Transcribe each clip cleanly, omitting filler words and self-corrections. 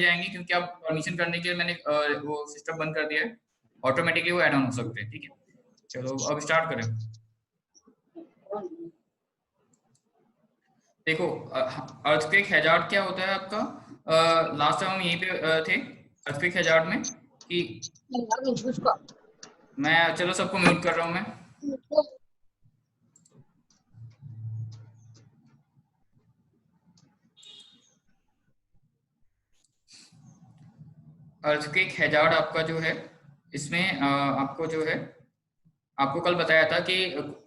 जाएंगे क्योंकि आप परमिशन करने के लिए मैंने वो सिस्टम बंद कर दिया है, ऑटोमेटिकली वो ऐड ऑन हो सकते हैं। ठीक है, चलो अब स्टार्ट करें। देखो, अर्थक्वेक हैजार्ड क्या होता है आपका? लास्ट टाइम हम यहीं पे थे अर्थक्वेक हैजार्ड में कि मैं, चलो सबको म्यूट कर रहा हूं मैं। अर्थक्वेक हैजार्ड आपका जो है, इसमें आपको जो है, आपको कल बताया था कि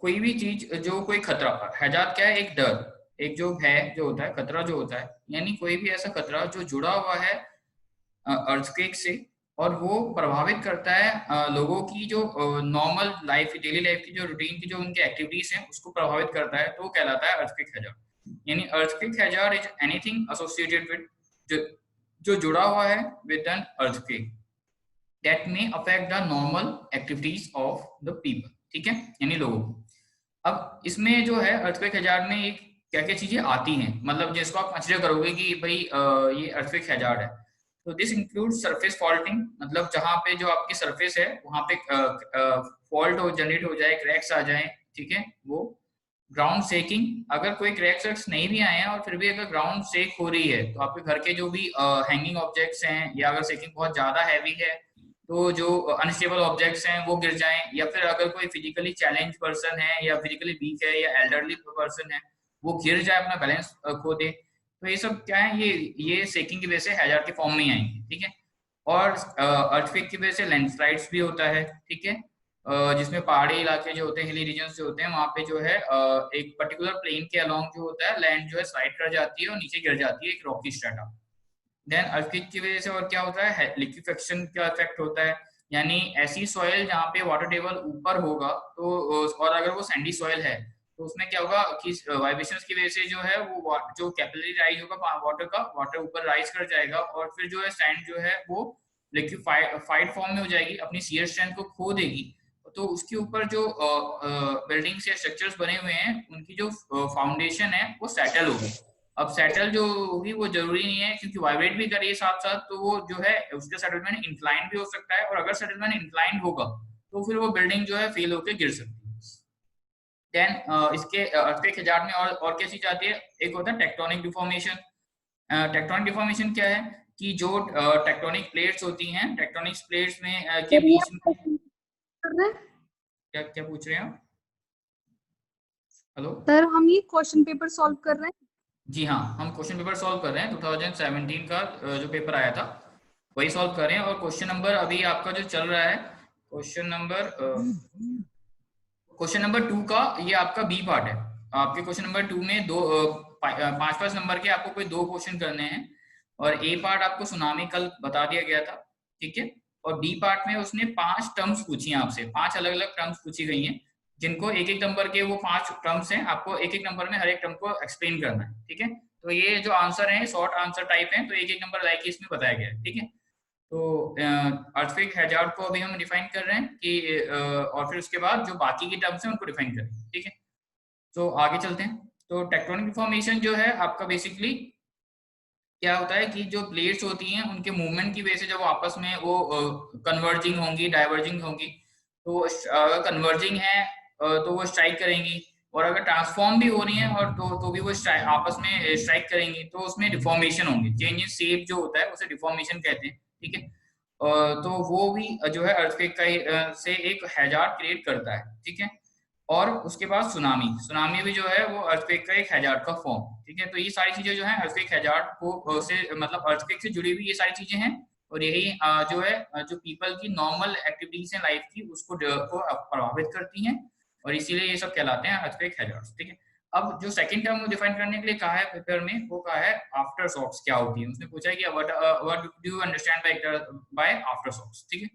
कोई भी चीज जो कोई खतरा, हैजार्ड क्या है? एक डर, एक जो भय जो होता है, खतरा जो होता है, यानी कोई भी ऐसा खतरा जो जुड़ा हुआ है अर्थक्वेक से, और वो प्रभावित करता है लोगों की जो नॉर्मल लाइफ, डेली लाइफ की जो रूटीन की जो उनकी एक्टिविटीज हैं उसको प्रभावित करता है, तो वो कहलाता है अर्थक्वेक हैजार्ड। यानी earthquake hazard is anything associated with, जो जो जुड़ा हुआ है with an earthquake that may affect the normal activities of the people. ठीक है, यानी लोगों को। अब इसमें जो है अर्थक्वेक हैजार्ड में एक क्या क्या चीजें आती हैं, मतलब जिसको आप कंसिडर करोगे कि भाई ये अर्थक्वेक हैजार्ड है। तो दिस इंक्लूड सरफेस फॉल्टिंग, मतलब जहां पे जो आपकी सरफेस है वहां पे फॉल्ट हो, जनरेट हो जाए, क्रैक्स आ जाए। ठीक है, वो ग्राउंड सेकिंग, अगर कोई क्रैक्स वैक्स नहीं भी आए हैं और फिर भी अगर ग्राउंड सेक हो रही है, तो आपके घर के जो भी हैंगिंग ऑब्जेक्ट्स हैं, या अगर सेकिंग बहुत ज्यादा हैवी है तो जो अनस्टेबल ऑब्जेक्ट्स हैं वो गिर जाएं, या फिर अगर कोई फिजिकली चैलेंज पर्सन है या फिजिकली वीक है या एल्डरली पर्सन है, वो गिर जाए, अपना बैलेंस खो दे, तो ये सब क्या है, ये सेकिंग की वजह से हैजार्ड के फॉर्म में आएंगे। ठीक है, और अर्थक्वेक की वजह से लैंडस्लाइड्स भी होता है। ठीक है, जिसमें पहाड़ी इलाके जो होते हैं, हिली रीजन जो होते हैं, वहां पे जो है एक पर्टिकुलर प्लेन के अलोंग जो होता है, लैंड जो है स्लाइड कर जाती है और नीचे गिर जाती है एक रॉकी स्ट्रेटा। देन अर्थक्वेक की वजह से और क्या होता है, लिक्विफेक्शन का इफेक्ट होता है, यानी ऐसी सॉइल जहाँ पे वाटर टेबल ऊपर होगा, तो और अगर वो सैंडी सॉइल है तो उसमें क्या होगा कि वाइब्रेशंस की वजह से जो है वो जो कैपिलरी राइज होगा वाटर का, वाटर ऊपर राइज कर जाएगा, और फिर जो है सैंड जो है वो लिक्विफाइड फॉर्म में हो जाएगी, अपनी शियर स्ट्रेंथ को खो देगी। तो उसके ऊपर जो बिल्डिंग्स या स्ट्रक्चर्स बने हुए हैं उनकी जो फाउंडेशन है वो सेटल होगी। अब सेटल जो होगी वो जरूरी नहीं है, क्योंकि वाइब्रेट भी करिए साथ साथ, तो वो जो है उसका सेटलमेंट इंक्लाइन भी हो सकता है, और अगर सेटलमेंट इंक्लाइन होगा तो फिर वो बिल्डिंग जो है फेल होकर गिर सकती है। देन इसके अर्थक्वेक हैजार्ड में और क्या चीज आती है, एक होता है टेक्टोनिक डिफॉर्मेशन। टेक्टोनिक डिफॉर्मेशन क्या है कि जो टेक्टोनिक प्लेट्स होती हैं, टेक्टोनिक प्लेट्स में के बीच में, क्या क्या पूछ रहे हैं आप? हेलो सर, हम ये क्वेश्चन पेपर सॉल्व कर रहे हैं। जी हाँ, हम क्वेश्चन पेपर सॉल्व कर रहे हैं, 2017 का जो पेपर आया था वही सॉल्व कर रहे हैं। और क्वेश्चन नंबर अभी आपका जो चल रहा है, क्वेश्चन नंबर 2 का ये आपका बी पार्ट है। आपके क्वेश्चन नंबर 2 में दो 5-5 नंबर के आपको कोई 2 क्वेश्चन करने हैं, और ए पार्ट आपको सुनामी कल बता दिया गया था। ठीक है, और बी पार्ट में उसने 5 टर्म्स पूछी हैं आपसे, 5 अलग अलग टर्म्स पूछी गई हैं, जिनको एक एक नंबर के वो 5 टर्म्स हैं, आपको एक एक नंबर में हर एक टर्म को एक्सप्लेन करना है। ठीक है, तो ये जो आंसर है शॉर्ट आंसर टाइप है, तो एक एक नंबर लाइक इसमें बताया गया है। ठीक है, तो अर्थक्वेक हैजार्ड को अभी हम डिफाइन कर रहे हैं कि और फिर उसके बाद जो बाकी की टर्म्स हैं उनको डिफाइन करें। ठीक है, तो आगे चलते हैं। तो टेक्टोनिक डिफॉर्मेशन जो है आपका बेसिकली क्या होता है कि जो प्लेट्स होती हैं उनके मूवमेंट की वजह से जब वो आपस में वो कन्वर्जिंग होंगी, डाइवर्जिंग होंगी, तो अगर कन्वर्जिंग है तो वो स्ट्राइक करेंगी, और अगर ट्रांसफॉर्म भी हो रही है और तो भी वो आपस में स्ट्राइक करेंगी, तो उसमें डिफॉर्मेशन होंगी, चेंज इन शेप जो होता है उसे डिफॉर्मेशन कहते हैं। ठीक है, तो वो भी जो है अर्थक्वेक का से एक हैजार्ड क्रिएट करता है। ठीक है, और उसके बाद सुनामी, सुनामी भी जो है वो अर्थक्वेक का एक हैजार्ड का फॉर्म। ठीक है, तो ये सारी चीजें जो है अर्थक्वेक हैजार्ड को से मतलब अर्थक्वेक से जुड़ी हुई ये सारी चीजें हैं, और यही जो है जो पीपल की नॉर्मल एक्टिविटीज है लाइफ की उसको को प्रभावित करती हैं, और इसीलिए ये सब कहलाते हैं अर्थक्वेक हैजार्ड्स। ठीक है, अब जो सेकंड टर्म डिफाइन करने के लिए कहा है पेपर में, वो कहा है आफ्टर शॉक्स क्या होती है। उसने पूछा है कि what do you understand by aftershocks. ठीक है,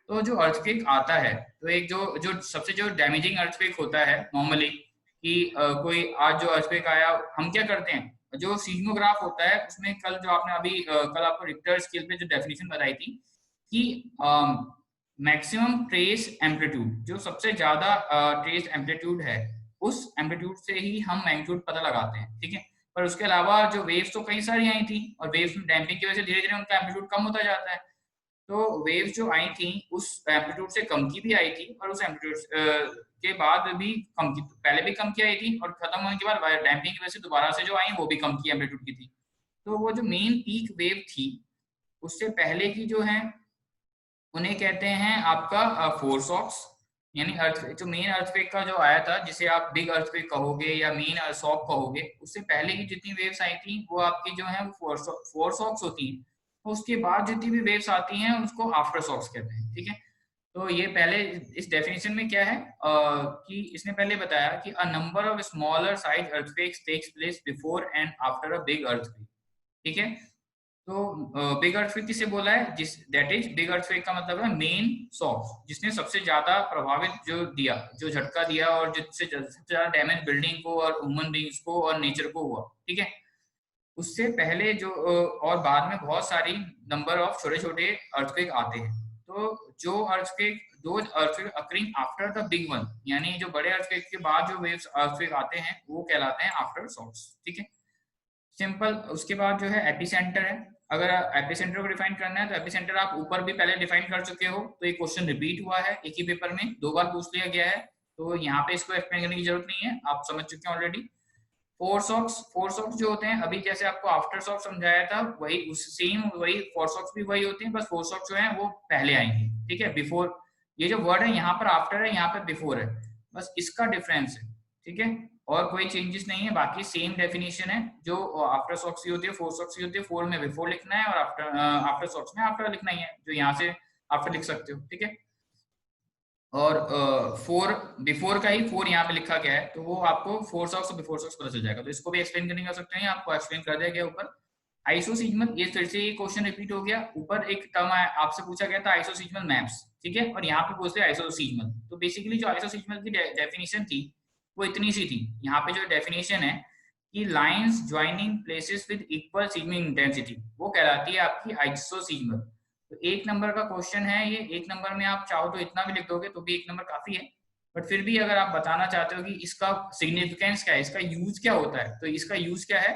तो जो अर्थक्वेक आता है, तो एक जो जो सबसे जो डैमेजिंग अर्थक्वेक होता है नॉर्मली, कि कोई आज जो अर्थक्वेक आया, हम क्या करते हैं, जो सीस्मोग्राफ होता है उसमें कल जो आपने अभी कल आपको रिक्टर स्केल पे जो डेफिनेशन बताई थी कि मैक्सिमम ट्रेस एम्पलीट्यूड, जो सबसे ज्यादा ट्रेस एम्पलीट्यूड है, उस एम्पलीट्यूड से ही हम मैग्नीट्यूड पता लगाते हैं। ठीक है, पर उसके अलावा जो वेव्स तो कई सारी आई थी, और वेव्स में डैम्पिंग की वजह से धीरे धीरे उनका एम्पलीट्यूड कम होता जाता है। तो वेव्स जो आई थी उस एम्पलीट्यूड से कम की भी आई थी, और उस एम्पलीट्यूड के बाद भी कम की, पहले भी कम की आई थी, और खत्म होने के बाद डैम्पिंग की वजह से दोबारा से जो आई वो भी कम की एम्पलीट्यूड की थी। तो वो जो मेन पीक वेव थी उससे पहले की जो है उन्हें कहते हैं आपका फोरशॉक्स, यानी अर्थ जो मेन अर्थक्वेक का जो आया था, जिसे आप बिग अर्थक्वेक कहोगे या मेन शॉक कहोगे, उससे पहले की जितनी वेव्स आई थी वो आपकी जो है वो फोरशॉक्स होती हैं। उसके बाद जितनी भी वेव्स आती हैं उसको आफ्टर शॉक्स कहते हैं, ठीक है। तो ये पहले इस डेफिनेशन में क्या है कि इसने पहले बताया कि a number of smaller size earthquakes takes place before and after a big earthquake, ठीक है। तो बिग अर्थक्वेक किसे बोला है, जिस दैट इज बिग अर्थक्वेक का मतलब है मेन सॉक, जिसने सबसे ज्यादा प्रभावित जो दिया, जो झटका दिया, और जिससे सबसे ज्यादा डैमेज बिल्डिंग को और ह्यूमन बींग्स को और नेचर को हुआ, ठीक है। उससे पहले जो और बाद में बहुत सारी नंबर ऑफ छोटे छोटे अर्थक्वेक आते हैं। तो जो अर्थक्वेक दो earthquake occurring after the big one, यानी जो बड़े अर्थक्वेक के बाद जो वेव्स अर्थक्वेक आते हैं वो कहलाते हैं आफ्टर शॉक्स, ठीक है। सिंपल। उसके बाद जो है एपिसेंटर है। अगर एपिसेंटर को डिफाइन करना है तो एपिसेंटर आप ऊपर भी पहले डिफाइन कर चुके हो, तो ये क्वेश्चन रिपीट हुआ है एक ही पेपर में, 2 बार पूछ लिया गया है, तो यहाँ पे इसको एक्सप्लेन करने की जरूरत नहीं है, आप समझ चुके हैं ऑलरेडी। फोर सॉक्स जो होते हैं, अभी जैसे आपको आफ्टर सॉक समझाया था वही उस सेम वही फोर सॉक्स भी वही होते हैं, बस फोर सॉक्स जो है वो पहले आएंगे, ठीक है। बिफोर, ये जो वर्ड है यहाँ पर आफ्टर है, यहाँ पर बिफोर है, बस इसका डिफरेंस है, ठीक है। और कोई चेंजेस नहीं है, बाकी सेम डेफिनेशन है। जो आफ्टर सॉक्स की होती है, फोर सॉक्स की होती है, फोर में बिफोर लिखना है और आफ्टर आफ्टर सॉक्स में आफ्टर लिखना ही है, जो यहाँ से आफ्टर लिख सकते हो, ठीक है। और फोर बिफोर का ही फोर यहाँ पे लिखा गया है, तो वो आपको फोर सॉक्स और बिफोर सॉक्स पता चल जाएगा, तो इसको भी एक्सप्लेन करने कर सकते हैं, आपको एक्सप्लेन कर दिया गया ऊपर। आइसोसीजमल, ये फिर से ये क्वेश्चन रिपीट हो गया, ऊपर एक टर्म आपसे पूछा गया था आइसोसीजमल मैप्स, ठीक है, और यहाँ पे पूछते हैं आइसोसीजमल। तो बेसिकली जो आइसोसीजमल की डेफिनेशन थी वो इतनी सी थी। यहाँ पे जो डेफिनेशन है कि lines joining places with equal seismic intensity, वो कहलाती है आपकी आइसोसीजमल। तो 1 नंबर का क्वेश्चन है ये, 1 नंबर में आप चाहो तो इतना भी लिख दोगे तो भी 1 नंबर काफी है, बट फिर भी अगर आप बताना चाहते हो कि इसका सिग्निफिकेंस क्या है, इसका यूज क्या होता है, तो इसका यूज क्या है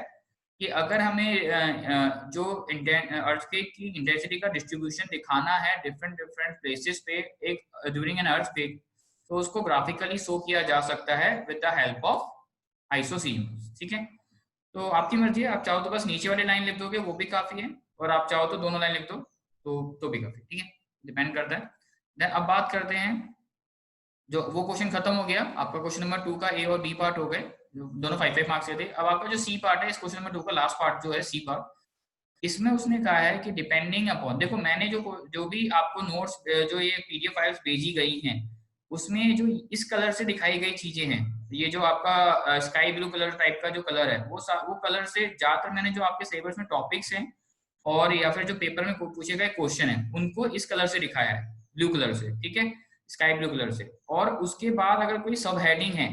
कि अगर हमें जो अर्थक्वेक की इंटेंसिटी का डिस्ट्रीब्यूशन दिखाना है डिफरेंट डिफरेंट प्लेसेस पे एक ड्यूरिंग एन अर्थक्वेक, तो उसको ग्राफिकली शो किया जा सकता है विद द हेल्प ऑफ आइसोसीजमल्स, ठीक है। तो आपकी मर्जी है, आप चाहो तो बस नीचे वाली लाइन लिख दोगे वो भी काफी है, और आप चाहो तो दोनों लाइन लिख दो तो भी काफी, ठीक है, डिपेंड करता है। देन अब बात करते हैं, जो वो क्वेश्चन खत्म हो गया आपका, क्वेश्चन नंबर 2 का ए और बी पार्ट हो गए, दोनों 5-5 मार्क्स के थे। अब आपका जो सी पार्ट है, इस क्वेश्चन नंबर 2 का लास्ट पार्ट जो है सी पार्ट, इसमें उसने कहा है कि डिपेंडिंग अपॉन, देखो मैंने जो जो भी आपको नोट्स जो ये पीडीएफ फाइल्स भेजी गई हैं उसमें जो इस कलर से दिखाई गई चीजें हैं, ये जो आपका स्काई ब्लू कलर टाइप का जो कलर है वो कलर से ज्यादातर मैंने जो आपके सिलेबस में टॉपिक्स हैं और या फिर जो पेपर में पूछे गए क्वेश्चन है उनको इस कलर से दिखाया है, ब्लू कलर से, ठीक है, स्काई ब्लू कलर से। और उसके बाद अगर कोई सब हेडिंग है,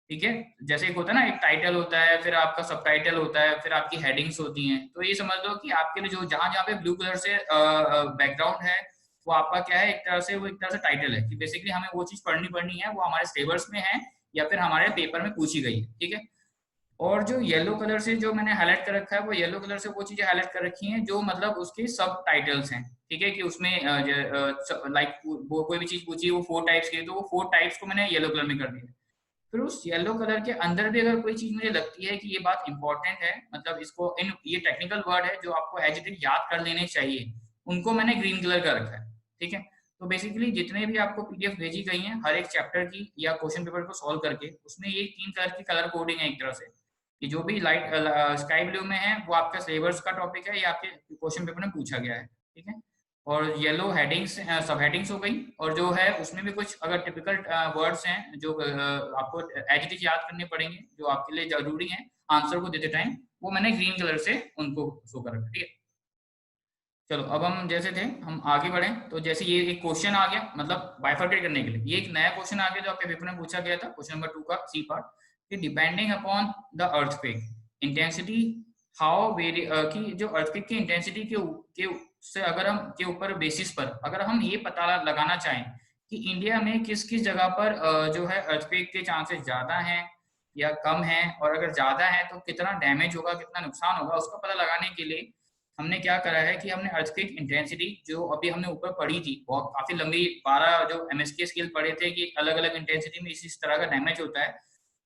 ठीक है, जैसे एक होता है ना, एक टाइटल होता है, फिर आपका सब टाइटल होता है, फिर आपकी हेडिंग्स होती हैं, तो ये समझ लो कि आपके लिए जो जहां जहां पे ब्लू कलर से बैकग्राउंड है वो आपका क्या है, एक तरह से वो एक तरह से टाइटल है कि बेसिकली हमें वो चीज पढ़नी है, वो हमारे सिलेबस में है या फिर हमारे पेपर में पूछी गई है, ठीक है। और जो येलो कलर से जो मैंने हाईलाइट कर रखा है, वो येलो कलर से वो चीजें हाईलाइट कर रखी हैं जो मतलब उसके सब टाइटल्स हैं, ठीक है, कि उसमें लाइक कोई भी चीज पूछी वो 4 टाइप्स की है, तो वो 4 टाइप्स को मैंने येलो कलर में कर दिया। फिर उस येलो कलर के अंदर भी अगर कोई चीज मुझे लगती है कि ये बात इंपॉर्टेंट है, मतलब इसको इन ये टेक्निकल वर्ड है जो आपको एज इट इज याद कर लेने चाहिए, उनको मैंने ग्रीन कलर का रखा है, ठीक है। तो बेसिकली जितने भी आपको पीडीएफ भेजी गई हैं हर एक चैप्टर की या क्वेश्चन पेपर को सॉल्व करके, उसमें ये 3 कलर की कलर कोडिंग है एक तरह से, कि जो भी लाइट स्काई ब्लू में है वो आपका सिलेबस का टॉपिक है या आपके क्वेश्चन पेपर में पूछा गया है, ठीक है। और येलो हेडिंग्स सब हेडिंग्स हो गई, और जो है उसमें भी कुछ अगर टिपिकल वर्ड्स हैं जो आपको एज इट इज याद करने पड़ेंगे, जो आपके लिए जरूरी है आंसर को देते टाइम, वो मैंने ग्रीन कलर से उनको शो कर रखा, ठीक है। चलो अब हम जैसे थे हम आगे बढ़े, तो जैसे ये एक क्वेश्चन आ गया, मतलब बाइफरकेट करने के लिए ये एक नया क्वेश्चन आ गया जो आपके पेपर में पूछा गया था, क्वेश्चन नंबर 2 का सी पार्ट, कि depending upon the earthquake intensity how very, कि जो अर्थक्वेक की इंटेंसिटी के से अगर हम के ऊपर बेसिस पर अगर हम ये पता लगाना चाहें कि इंडिया में किस किस जगह पर जो है अर्थक्वेक के चांसेस ज्यादा हैं या कम है, और अगर ज्यादा है तो कितना डैमेज होगा, कितना नुकसान होगा, उसका पता लगाने के लिए हमने क्या करा है कि हमने अर्थक्वेक इंटेंसिटी जो अभी हमने ऊपर पढ़ी थी, बहुत काफी लंबी 12 जो एमएसके स्केल पढ़े थे कि अलग अलग इंटेंसिटी में इस तरह का डैमेज होता है,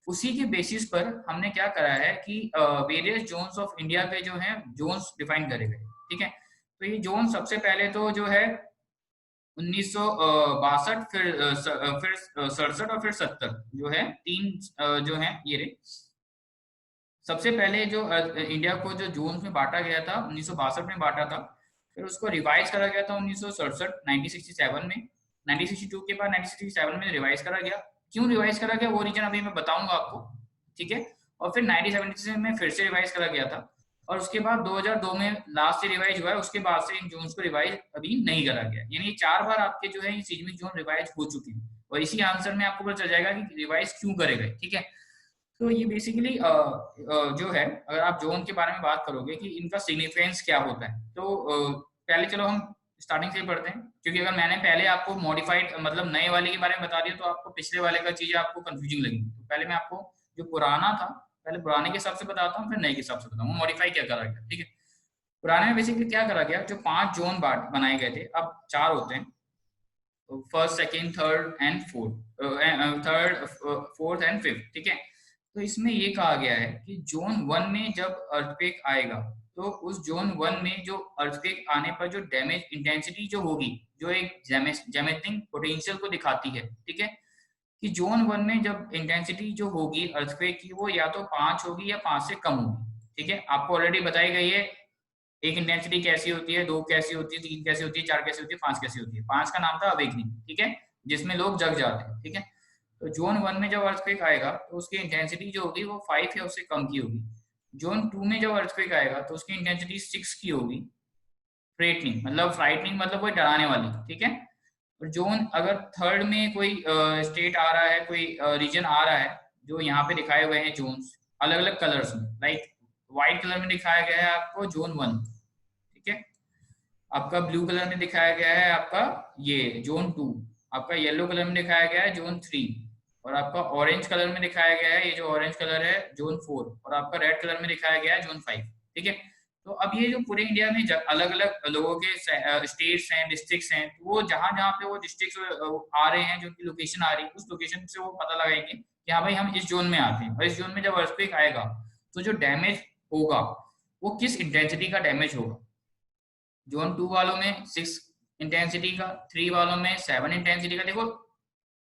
उसी के बेसिस पर हमने क्या करा है कि वेरियस जोन्स ऑफ इंडिया पे जो है जोन्स डिफाइन करे गए। ठीक है, तो ये जोन सबसे पहले तो जो है 1962, फिर 67 और फिर 70 जो है तीन जो है ये रहे। सबसे पहले जो इंडिया को जो जोन में बांटा गया था 1962 में बांटा था, फिर उसको रिवाइज करा गया था 1967 1967 में, 1962 के बाद 1967 में रिवाइज करा गया। क्यों रिवाइज करा गया वो रीजन अभी मैं बताऊंगा आपको। ठीक है, और फिर 1976 में फिर से रिवाइज करा गया था, और उसके बाद 2002 में लास्ट से रिवाइज हुआ है, उसके बाद से इन जोन्स को रिवाइज अभी नहीं करा गया। यानी 4 बार आपके जो है ये सीजमिक जोन रिवाइज हो चुके हैं, और इसी आंसर में आपको पता चल जाएगा कि रिवाइज क्यों करे गए। ठीक है, तो ये बेसिकली जो है अगर आप जोन के बारे में बात करोगे कि इनका सिग्निफिकेंस क्या होता है, तो पहले चलो हम स्टार्टिंग से ही पढ़ते हैं, क्योंकि अगर मैंने पहले आपको मॉडिफाइड मतलब नए वाले के बारे में बता दिया तो आपको पिछले वाले का चीजें आपको कंफ्यूजिंग लगेंगी। तो पहले मैं आपको जो पुराना था पहले पुराने के हिसाब से बताता हूँ, फिर नए के हिसाब से बताऊंगा मॉडिफाई क्या करा गया। ठीक है, पुराने में बेसिकली क्या करा गया, जो 5 जोन बनाए गए थे अब 4 होते हैं, first second third and fourth, third fourth and fifth. ठीक है, तो इसमें ये कहा गया है कि जोन 1 में जब अर्थक्वेक आएगा तो उस जोन 1 में जो अर्थक्वेक आने पर जो डैमेज इंटेंसिटी जो होगी, जो एक जैमेटिंग पोटेंशियल को दिखाती है। ठीक है, कि जोन 1 में जब इंटेंसिटी जो होगी अर्थक्वेक की वो या तो 5 होगी या 5 से कम होगी। ठीक है, आपको ऑलरेडी बताई गई है एक इंटेंसिटी कैसी होती है, 2 कैसी होती है, 3 कैसी होती है, 4 कैसी होती है, 5 कैसी होती है। 5 का नाम था अवेकनिंग। ठीक है, जिसमें लोग जग जाते हैं। ठीक है, तो जोन 1 में जब अर्थक्वेक आएगा तो उसकी इंटेंसिटी जो होगी वो 5 या उससे कम की होगी। जोन 2 में जब अर्थक्वेक आएगा तो उसकी इंटेंसिटी 6 की होगी। फ्रेटनिंग मतलब फ्राइटनिंग मतलब कोई डराने वाली। ठीक है, और जोन अगर थर्ड में कोई स्टेट आ रहा है, कोई रीजन आ रहा है, जो यहाँ पे दिखाए हुए हैं जोन्स अलग अलग कलर्स में, लाइक व्हाइट कलर में दिखाया गया है आपको जोन 1। ठीक है, आपका ब्लू कलर में दिखाया गया है आपका ये जोन 2, आपका येलो कलर में दिखाया गया है जोन 3, और आपका ऑरेंज कलर में दिखाया गया है, ये जो ऑरेंज कलर है जोन 4, और आपका रेड कलर में दिखाया गया है जोन 5। ठीक है, तो अब ये जो पूरे इंडिया में अलग अलग लोगों के स्टेट्स हैं, डिस्ट्रिक्ट्स हैं, तो वो जहां जहां पे वो डिस्ट्रिक्ट्स आ रहे हैं, जो उनकी लोकेशन आ रही है, उस लोकेशन से वो पता लगाएंगे कि हाँ भाई हम इस जोन में आते हैं, और इस जोन में जब अर्थक्वेक आएगा तो जो डैमेज होगा वो किस इंटेंसिटी का डैमेज होगा। जोन 2 वालों में 6 इंटेंसिटी का, 3 वालों में 7 इंटेंसिटी का। देखो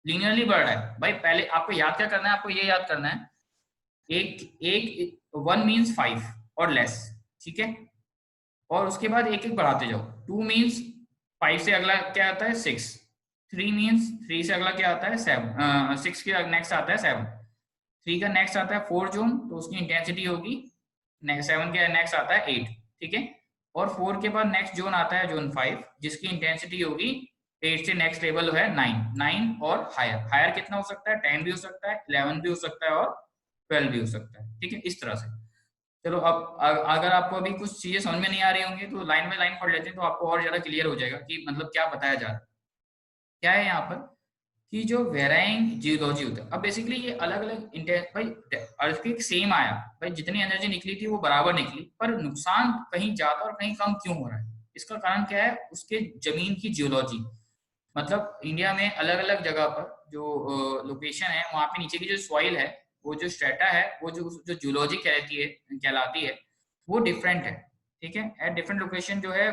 लीनियरली बढ़ रहा है भाई। पहले आपको याद क्या करना है, आपको ये याद करना है एक एक 1 मीन्स 5 और लेस। ठीक है, और उसके बाद एक एक बढ़ाते जाओ। 2 मीन्स 5 से अगला क्या आता है 6, 3 मीन्स 3 से अगला क्या आता है 7, 6 के नेक्स्ट आता है 7, 3 का नेक्स्ट आता है 4 जोन, तो उसकी इंटेंसिटी होगी 7 के नेक्स्ट आता है 8। ठीक है, और 4 के बाद नेक्स्ट जोन आता है जोन 5, जिसकी इंटेंसिटी होगी 8 से नेक्स्ट लेवल है 9 और हायर। हायर कितना हो सकता है, 10 भी हो सकता है, 11 भी हो सकता है, और 12 भी हो सकता है। ठीक है, इस तरह से। चलो अब अगर आपको अभी कुछ चीजें समझ में नहीं आ रही होंगी तो लाइन बाय लाइन पढ़ लेते हैं, तो आपको और ज्यादा क्लियर हो जाएगा कि मतलब क्या बताया जा रहा है। क्या है यहाँ पर कि जो वेराइंग जियोलॉजी होता है, अब बेसिकली ये अलग अलग भाई अर्थक्वेक सेम आया भाई, जितनी एनर्जी निकली थी वो बराबर निकली, पर नुकसान कहीं ज्यादा और कहीं कम क्यों हो रहा है, इसका कारण क्या है, उसके जमीन की जियोलॉजी। मतलब इंडिया में अलग अलग जगह पर जो लोकेशन है वहां पे नीचे की जो सॉइल है, वो जो स्ट्रेटा है, वो जो जियोलॉजी कहलाती है वो डिफरेंट है। ठीक है, एट डिफरेंट लोकेशन जो है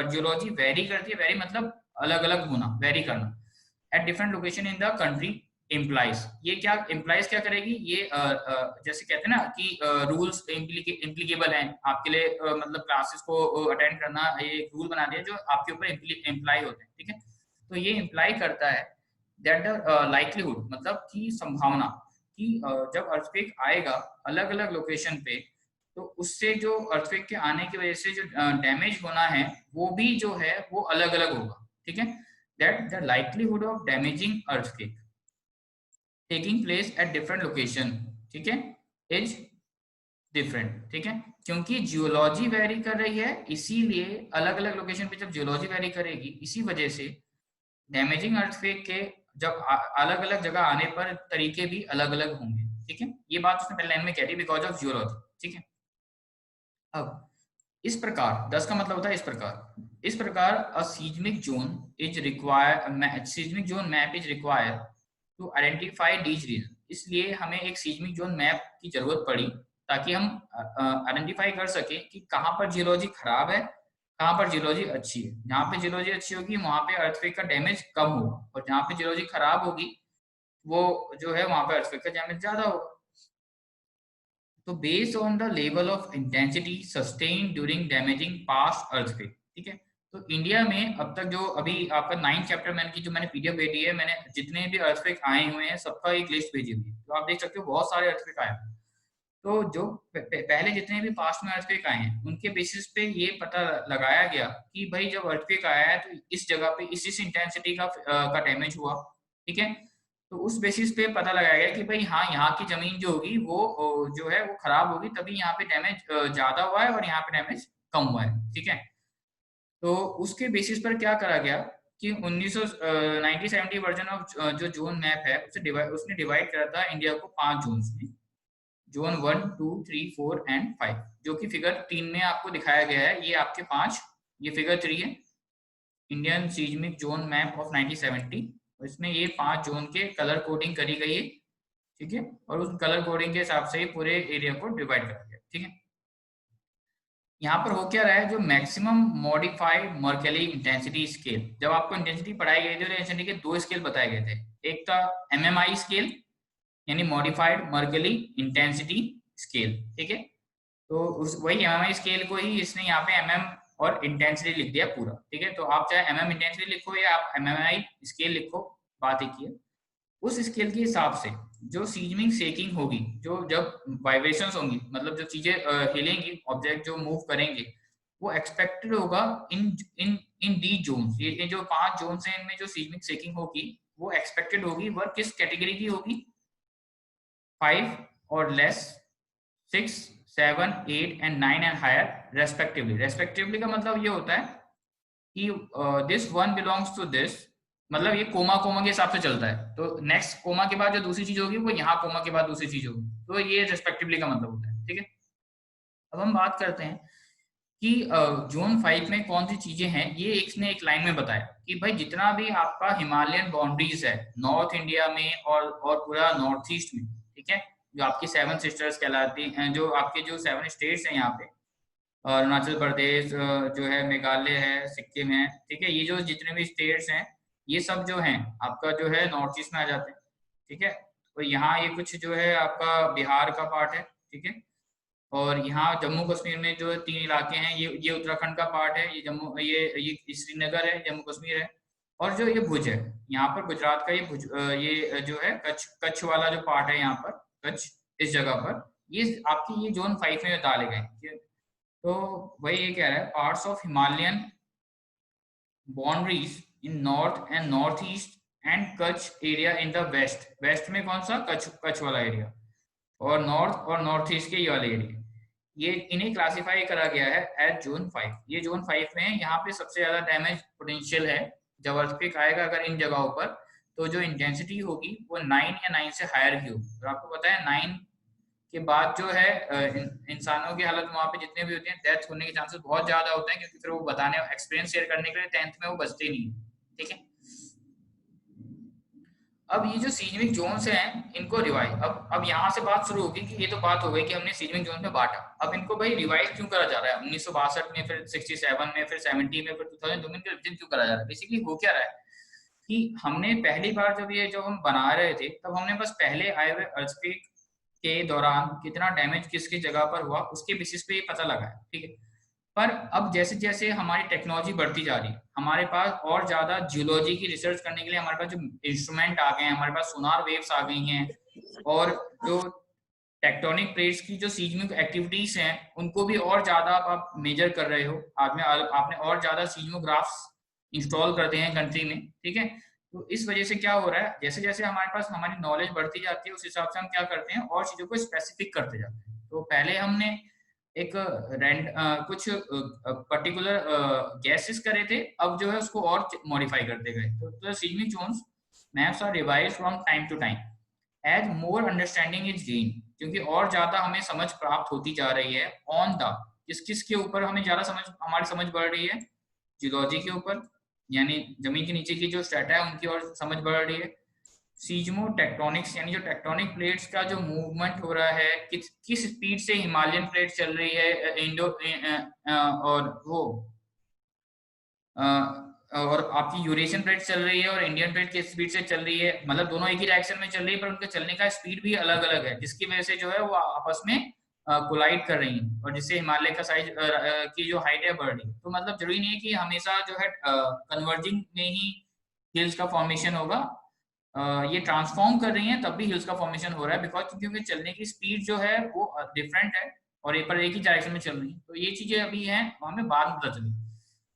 जियोलॉजी वेरी करती है। वेरी मतलब अलग अलग होना, वेरी करना at different location in the country implies. ये क्या इम्प्लाइज क्या करेगी, ये जैसे कहते हैं ना कि रूल्स इम्प्लीकेबल हैं आपके लिए, मतलब क्लासेस को अटेंड करना ये रूल बना दिया जो आपके ऊपर इम्प्लाई होते हैं। ठीक है, तो ये इम्प्लाई करता है दैट द लाइक्लीहुड मतलब की संभावना कि जब अर्थक्वेक आएगा अलग अलग लोकेशन पे, तो उससे जो अर्थक्वेक के आने की वजह से जो डैमेज होना है वो भी जो है वो अलग अलग होगा। ठीक है, that the likelihood of damaging earthquake taking place at different location, ठीक है, is different। ठीक है, क्योंकि जियोलॉजी वेरी कर रही है, इसीलिए अलग अलग लोकेशन पे जब जियोलॉजी वेरी करेगी, इसी वजह से डैमेजिंग अर्थक्वेक के जब अलग अलग जगह आने पर तरीके भी अलग अलग होंगे। ठीक है, ये बात उसने पहले लाइन में कह दी, बिकॉज ऑफ जियोलॉजी। ठीक है, अब इस प्रकार 10 का मतलब होता है इस प्रकार a seismic zone is require, seismic zone map is require to identify these region. इसलिए हमें एक सीस्मिक जोन मैप की जरूरत पड़ी ताकि हम आइडेंटिफाई कर सके कि कहाँ पर जियोलॉजी खराब है, कहाँ पर जियोलॉजी अच्छी है। जहाँ पे जियोलॉजी अच्छी होगी वहां पे अर्थक्वेक का डैमेज कम होगा, और जहाँ पे जियोलॉजी खराब होगी वो जो है वहां पे अर्थक्वेक का डैमेज ज्यादा होगा। तो based on the level of intensity sustain during damaging past earthquake. ठीक है, तो इंडिया में अब तक जो अभी आपका 9th चैप्टर मैंने की, जो मैंने पीडीएफ भेजी है, मैंने जितने भी अर्थक्वेक आए हुए हैं सबका एक लिस्ट भेजी हुई है, तो आप देख सकते हो बहुत सारे अर्थक्वेक आए हैं। तो जो पहले जितने भी पास्ट में अर्थक्वेक आए हैं उनके बेसिस पे ये पता लगाया गया कि भाई जब अर्थक्वेक आया है तो इस जगह पे इस इंटेंसिटी का डैमेज हुआ। ठीक है, तो उस बेसिस पे पता लगाया गया कि भाई हाँ, यहाँ की जमीन जो होगी वो जो है वो खराब होगी, तभी यहाँ पे डैमेज ज्यादा हुआ है और यहाँ पे डैमेज कम हुआ है। ठीक है, तो उसके बेसिस पर क्या करा गया कि 1970 वर्जन ऑफ जो जोन मैप है उसने डिवाइड करा था इंडिया को 5 जोन्स में, जोन 1, 2, 3, 4 एंड 5, जो कि फिगर 3 में आपको दिखाया गया है। ये आपके 5, ये फिगर 3 है, Indian seismic zone map of 1970। इसमें ये 5 जोन के कलर कोडिंग करी गई है। ठीक है, और उस कलर कोडिंग के हिसाब से ही पूरे एरिया को डिवाइड करा गया। ठीक है, यहाँ पर हो क्या रहा है, जो maximum modified Mercalli intensity scale, जब आपको इंटेंसिटी पढ़ाई गई थी तो इंटेंसिटी के 2 स्केल बताए गए थे। एक था MMI स्केल यानी मॉडिफाइड मर्केली इंटेंसिटी स्केल। ठीक है, तो उस वही MMI स्केल को ही इसने यहाँ पे MM और इंटेंसिटी लिख दिया पूरा। ठीक है, तो आप चाहे MM इंटेंसिटी लिखो या आप MMI स्केल लिखो, बात एक ही है। उस स्केल के हिसाब से जो सीजमिंग शेकिंग होगी, जो जब वाइब्रेशंस होंगी, मतलब जो चीजें हिलेंगी, ऑब्जेक्ट जो मूव करेंगे, वो एक्सपेक्टेड होगा इन इन इन दी जोन्स। ये जो 5 जोन्स हैं इनमें जो सीजमिंग शेकिंग होगी वो एक्सपेक्टेड होगी, वह किस कैटेगरी की होगी, 5 और less, 6, 7, 8 and 9 and higher respectively. Respectively का मतलब ये होता है कि this one belongs to this, मतलब ये कोमा कोमा के हिसाब से चलता है, तो नेक्स्ट कोमा के बाद जो दूसरी चीज होगी वो यहाँ कोमा के बाद दूसरी चीज होगी, तो ये रेस्पेक्टिवली का मतलब होता है। ठीक है, अब हम बात करते हैं कि जोन 5 में कौन सी चीजें हैं। ये एक लाइन में बताया कि भाई जितना भी आपका हिमालयन बाउंड्रीज है नॉर्थ इंडिया में और पूरा नॉर्थ ईस्ट में, ठीक है, जो आपकी 7 सिस्टर्स कहलाती हैं, जो आपके जो 7 स्टेट्स हैं यहाँ पे, अरुणाचल प्रदेश जो है, मेघालय है, सिक्किम है। ठीक है, ये जो जितने भी स्टेट्स हैं ये सब जो हैं आपका जो है नॉर्थ ईस्ट में आ जाते हैं। ठीक है, तो यहाँ ये कुछ जो है आपका बिहार का पार्ट है। ठीक है, और यहाँ जम्मू कश्मीर में जो 3 इलाके हैं, ये उत्तराखंड का पार्ट है, ये श्रीनगर है, जम्मू कश्मीर है, और जो ये भुज है यहाँ पर गुजरात का, ये भुज ये जो है कच्छ वाला जो पार्ट है यहाँ पर, कच्छ इस जगह पर, ये आपकी ये जोन 5 में डाले गए। तो वही ये कह रहा है, parts of Himalayan boundaries in north and north east and Kutch area in the west. West में कौन सा, कच्छ वाला एरिया, और नॉर्थ ईस्ट के ये वाले एरिया, ये इन्हें क्लासिफाई करा गया है एज जोन 5। ये जोन 5 में है, यहाँ पे सबसे ज्यादा डैमेज पोटेंशियल है। जब अर्थक्वेक आएगा अगर इन जगहों पर, तो जो इंटेंसिटी होगी वो 9 या 9 से हायर की होगी। और आपको पता है 9 के बाद जो है इंसानों की हालत वहां पे जितने भी होते हैं, डेथ होने के चांसेस बहुत ज्यादा होते हैं, क्योंकि फिर वो बताने एक्सपीरियंस शेयर करने के लिए 10th में वो बचते नहीं है। ठीक है, अब ये जो सीजमिक जोन्स हैं इनको रिवाइज, अब यहाँ से बात शुरू होगी कि ये तो बात हो गई कि हमने सीजमिक जोन में बांटा, अब इनको भाई रिवाइज क्यों करा जा रहा है 1962 में, फिर 67 में, फिर 70 में, फिर 2002 में, रिविजन क्यों करा जा रहा है। बेसिकली हो क्या रहा है कि हमने पहली बार जब हम बना रहे थे, तब हमने बस पहले आए हुए अर्थक्वेक के दौरान कितना डैमेज किसकी जगह पर हुआ उसके बेसिस पे ये पता लगा है। ठीक है, पर अब जैसे जैसे हमारी टेक्नोलॉजी बढ़ती जा रही है, हमारे पास और ज्यादा जियोलॉजी की रिसर्च करने के लिए हमारे पास जो इंस्ट्रूमेंट आ गए हैं, हमारे पास सोनार वेव्स आ गई हैं, और जो टेक्टोनिक प्लेट्स की जो सीजमिक एक्टिविटीज हैं उनको भी और ज्यादा आप मेजर कर रहे हो। आपने और ज्यादा सीजमोग्राफ्स इंस्टॉल करते हैं कंट्री में। ठीक है, तो इस वजह से क्या हो रहा है, जैसे जैसे हमारे पास हमारी नॉलेज बढ़ती जाती है उस हिसाब से हम क्या करते हैं और चीजों को स्पेसिफिक करते जाते हैं। तो पहले हमने एक कुछ पर्टिकुलर गैसेस करे थे, अब जो है उसको और मॉडिफाई करते गए। तो seismic zones maps are revised from time to time as more understanding is gain, क्योंकि और ज्यादा हमें समझ प्राप्त होती जा रही है ऑन द, किस किस के ऊपर हमें ज्यादा समझ, हमारी समझ बढ़ रही है, जियोलॉजी के ऊपर, यानी जमीन के नीचे की जो स्ट्रेटा है उनकी और समझ बढ़ रही है। सीजमो टेक्टोनिक्स, यानी जो टेक्टोनिक प्लेट्स का जो मूवमेंट हो रहा है, किस स्पीड से हिमालयन प्लेट चल रही है, इंडो और वो और आपकी यूरेशियन प्लेट चल रही है और इंडियन प्लेट किस स्पीड से चल रही है, मतलब दोनों एक ही डायरेक्शन में चल रही है पर उनके चलने का स्पीड भी अलग अलग है, जिसकी वजह से जो है वो आपस में कोलाइड कर रही है और जिससे हिमालय का साइज की जो हाइट है बढ़ रही है। तो मतलब जरूरी नहीं है कि हमेशा जो है कन्वर्जिंग में ही हिल्स का फॉर्मेशन होगा, ये ट्रांसफॉर्म कर रही हैं तब भी हिल्स का फॉर्मेशन हो रहा है, बिकॉज क्योंकि चलने की स्पीड जो है वो डिफरेंट है और एक पर एक ही डायरेक्शन में चल रही है। तो ये चीजें अभी हैं, हमें बाद में पता चली।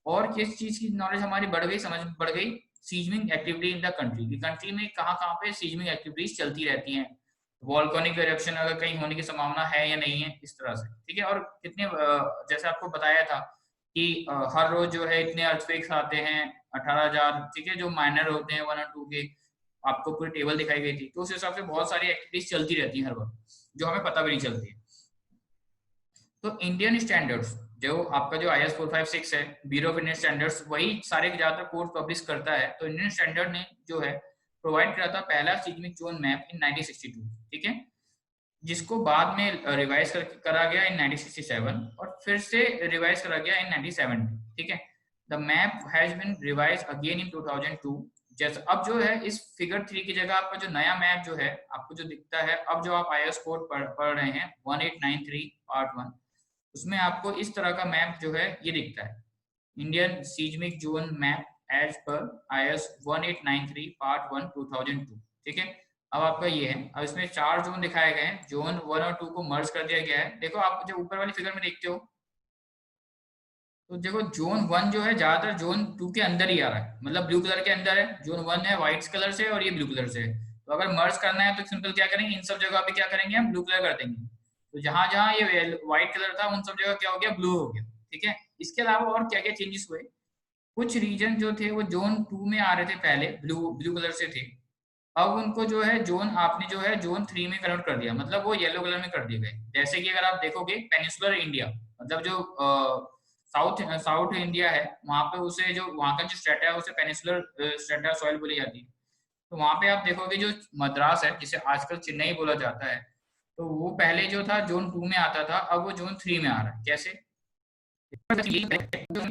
और किस चीज की नॉलेज हमारी बढ़ गई, समझ बढ़ गई, सीजमिंग एक्टिविटी इन द कंट्री, की कंट्री में कहाँ कहाँ पे सीजमिंग एक्टिविटीज चलती रहती हैं, वॉल्केनिक इरप्शन अगर कहीं होने की संभावना है या नहीं है, इस तरह से। ठीक है, और कितने जैसे आपको बताया था कि हर रोज जो है इतने अर्थक्वेक्स आते हैं 18,000, ठीक है, जो माइनर होते हैं 1 और 2 के, आपको पूरी टेबल दिखाई गई थी। तो उस हिसाब से बहुत सारी एक्टिविटीज चलती रहती है हर वक्त, जो हमें पता भी नहीं चलती। तो इंडियन स्टैंडर्ड्स, जो आपका जो IS 456 है, ब्यूरो ऑफ इंडियन स्टैंडर्ड्स, वही सारे ज्यादातर कोर्स पब्लिश करता है। तो इंडियन स्टैंडर्ड ने जो है प्रोवाइड करा था पहला सीजमिक जोन मैप इन 1962, ठीक है, जिसको बाद में रिवाइज करा गया इन 1967 और फिर से रिवाइज करा गया इन 1970, ठीक है। The map has been revise again in 2002। जैसे अब जो है इस फिगर 3 की जगह आपका जो नया मैप जो है आपको जो दिखता है, अब जो आप IS कोड पढ़ रहे हैं 1893 पार्ट 1, उसमें आपको इस तरह का मैप जो है ये दिखता है, Indian seismic zone map as per IS 1893 part 1 2002, ठीक है। अब आपका ये है, अब इसमें 4 जोन दिखाए गए हैं, जोन 1 और 2 को मर्ज कर दिया गया है। देखो आप जो ऊपर वाली फिगर में देखते हो, तो देखो जोन 1 जो है ज्यादातर जोन 2 के अंदर ही आ रहा है, मतलब ब्लू कलर के अंदर है। जोन 1 है व्हाइट कलर से और ये ब्लू कलर से है। तो अगर मर्ज करना है तो सिंपल क्या करेंगे, इन सब जगह पे क्या करेंगे, हम ब्लू कलर कर देंगे। तो जहां जहां ये व्हाइट कलर था उन सब जगह क्या हो गया, ब्लू हो गया, ठीक है। इसके अलावा और क्या क्या चेंजेस हुए, कुछ रीजन जो थे वो जोन 2 में आ रहे थे पहले, ब्लू ब्लू कलर से थे, अब उनको जो है जोन आपने जो है जोन 3 में कन्वर्ट कर दिया, मतलब वो येलो कलर में कर दिए गए। जैसे कि अगर आप देखोगे पेनिनसुलर इंडिया, मतलब जो साउथ साउथ इंडिया है, वहां पे उसे जो वहां का जो स्ट्रेटा है उसे पेनिनसुलर स्ट्रेटा सॉइल बोली जाती है। तो वहां पे आप देखोगे जो मद्रास है, जिसे आजकल चेन्नई बोला जाता है, तो वो पहले जो था जोन 2 में आता था, अब वो जोन 3 में आ रहा है। कैसे,